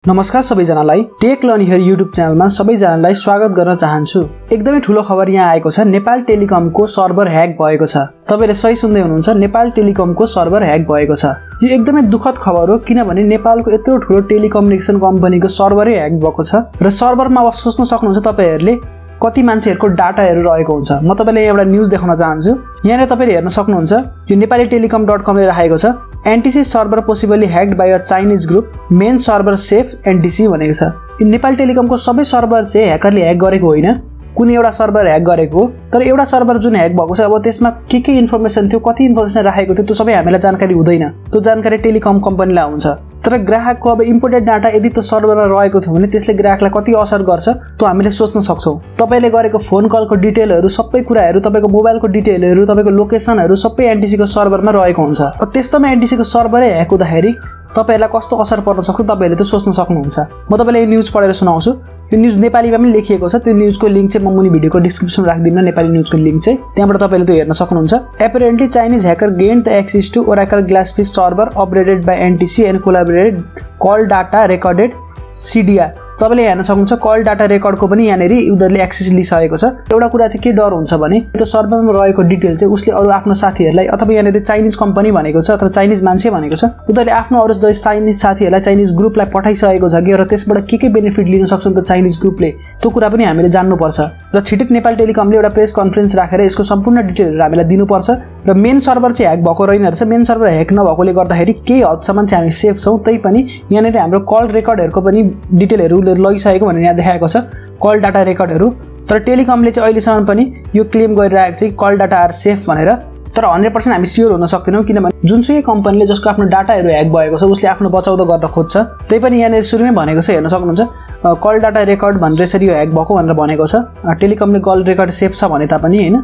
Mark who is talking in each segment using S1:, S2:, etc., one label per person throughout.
S1: नमस्कार सबैजनालाई take learn here YouTube च्यानलमा सबैजनालाई स्वागत गर्न चाहन्छु। एकदमै ठूलो खबर यहाँ आएको छ। नेपाल टेलिकमको सर्भर ह्याक भएको छ। तपाईले सही सुन्दै हुनुहुन्छ, नेपाल टेलिकमको सर्भर ह्याक भएको छ। यो एकदमै दुःखद खबर हो, किनभने नेपालको यत्रो ठूलो टेलिकम्युनिकेसन कम्पनीको सर्भरै ह्याक भएको छ र सर्भरमा अब सोच्न सक्नुहुन्छ तपाईहरुले कति मान्छेहरुको डाटाहरु रहेको हुन्छ। म तपाईलाई एउटा न्यूज देखाउन चाहन्छु। यहाँ तपाईले हेर्न सक्नुहुन्छ, यो नेपाली टेलिकम.com ले राखेको छ। NTC Server possibly hacked by a Chinese group, main server safe NTC भनेको छ। यो नेपाल टेलिकमको सबै सर्भर चाहिँ ह्याकरले ह्याक गरेको होइन, कुनै एउटा सर्भर ह्याक गरेको हो। तर एउटा सर्भर जुन ह्याक भएको छ, अब त्यसमा के इन्फर्मेसन थियो, कति इन्फर्मेसन राखेको थियो, त्यो सबै हामीलाई जानकारी हुँदैन। त्यो जानकारी टेलिकम कम्पनीलाई हुन्छ। तर ग्राहकको अब इम्पोर्टेन्ट डाटा यदि त्यो सर्भरमा रहेको थियो भने त्यसले ग्राहकलाई कति असर गर्छ त्यो हामीले सोच्न सक्छौं। तपाईले गरेको फोन कलको डिटेलहरु, सबै कुराहरु, तपाईको मोबाइलको डिटेलहरु, तपाईको लोकेसनहरु सबै NTC को सर्भरमा रहेको हुन्छ। त्यस्तोमा NTC को सर्भरै ह्याक हुँदाखेरि तपाईहरुलाई कस्तो असर पर्न सक्छ तपाईहरुले त्यो सोच्न सक्नुहुन्छ। म तपाईलाई यो न्यूज पढेर सुनाउँछु। यो न्यूज नेपालीमा पनि लेखिएको छ। त्यो न्यूजको लिंक चाहिँ म मुनि भिडियोको डिस्क्रिप्सनमा राखिदिन्छु, नेपाली न्यूजको लिंक चाहिँ। त्यहाँबाट तपाईले त्यो हेर्न सक्नुहुन्छ। Apparently Chinese hacker gained the access to Oracle Glassfish server operated by NTC and collaborated call data recorded CDR। तपाईले हेर्न सक्नुहुन्छ, कल डाटा रेकर्डको पनि यहाँनेरि उनीहरुले एक्सेस लिइसकेको छ। एउटा कुरा चाहिँ के डर हुन्छ भने त्यो सर्भरमा रहेको डिटेल चाहिँ उसले अरु आफ्नो साथीहरुलाई, अथवा यहाँनेरि चाइनिज कम्पनी भनेको छ अथवा चाइनिज मान्छे भनेको छ, उनीहरुले आफ्नो अरु चाइनिज साथीहरुलाई, चाइनिज ग्रुपलाई पठाइसकेको छ कि र त्यसबाट के बेनिफिट लिन सक्छन् त चाइनिज ग्रुपले, त्यो कुरा पनि हामीले जान्नुपर्छ। र छिटै नेपाल टेलिकमले एउटा प्रेस कन्फरेन्स राखेर यसको सम्पूर्ण डिटेलहरु हामीलाई दिनुपर्छ। र मेन सर्भर चाहिँ ह्याक भएको रहेन रहेछ। मेन सर्भर ह्याक नभएकोले गर्दाखेरि केही हदसम्म चाहिँ हामी सेफ छौं। तै पनि यहाँनेरि हाम्रो कल रेकर्डहरुको पनि डिटेलहरु लगिसकेको भनेर यहाँ देखाएको छ, कल डाटा रेकर्डहरु। तर टेलिकमले चाहिँ अहिलेसम्म पनि यो क्लेम गरिरहेको छ कल डाटा आर सेफ भनेर। तर 100% हामी स्योर हुन सक्दैनौं, किनभने जुनसुकै कम्पनीले जसको आफ्नो डाटाहरु ह्याक भएको छ उसले आफ्नो बचाउ त गर्न खोज्छ। त्यै पनि यहाँ सुरुमै भनेको छ, हेर्न सक्नुहुन्छ, कल डाटा रेकर्ड भनेर यसरी यो ह्याक भएको भनेर भनेको छ। टेलिकमले कल रेकर्ड सेफ छ भने तापनि हैन,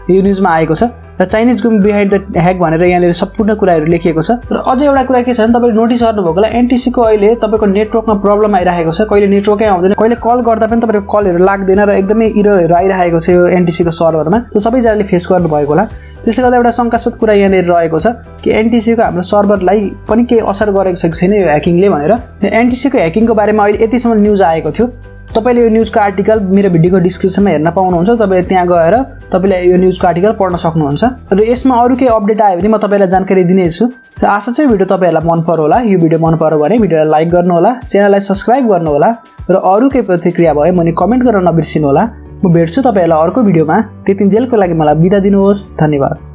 S1: यो न्यूजमा आएको छ। र Chinese group behind the hack भनेर यहाँले सम्पूर्ण कुराहरु लेखिएको छ। र अझै एउटा कुरा के छ भने तपाईले नोटिस गर्नुभएको होला, NTC को अहिले तपाईको नेटवर्कमा प्रब्लम आइराखेको छ। कहिले नेटवर्कै आउँदैन, कहिले कल गर्दा पनि तपाईको कलहरु लाग्दैन र एकदमै एररहरु आइराखेको छ यो NTC को सर्भरमा। त्यो सबैजनाले फेस गर्नु भएको होला। त्यसले गर्दा एउटा शंकास्पद कुरा यहाँनेर रहेको छ कि NTC को हाम्रो सर्भरलाई पनि केही असर गरेको छ कि छैन यो ह्याकिङले भनेर। NTC को ह्याकिङको बारेमा अहिले यतिसम्म न्यूज आएको थियो। तपाईले यो न्यूजको आर्टिकल मेरो भिडियोको डिस्क्रिप्सनमा हेर्न पाउनुहुन्छ। तपाईले त्यहाँ गएर तपाईले यो न्यूजको आर्टिकल पढ्न सक्नुहुन्छ। र यसमा अरु केही अपडेट आयो भने म तपाईलाई जानकारी दिनेछु। आशा छ भिडियो तपाईहरुलाई मन पर्यो होला। यो भिडियो मन पर्यो भने भिडियोलाई लाइक गर्नु होला, च्यानललाई सब्स्क्राइब गर्नु होला र अरु केही प्रतिक्रिया भए भने कमेन्ट गर्न नबिर्सिनु होला। म भेट्छु तपाईहरुलाई अर्को भिडियोमा। त्यतिन्जेलको लागि मलाई बिदा दिनुहोस्। धन्यवाद।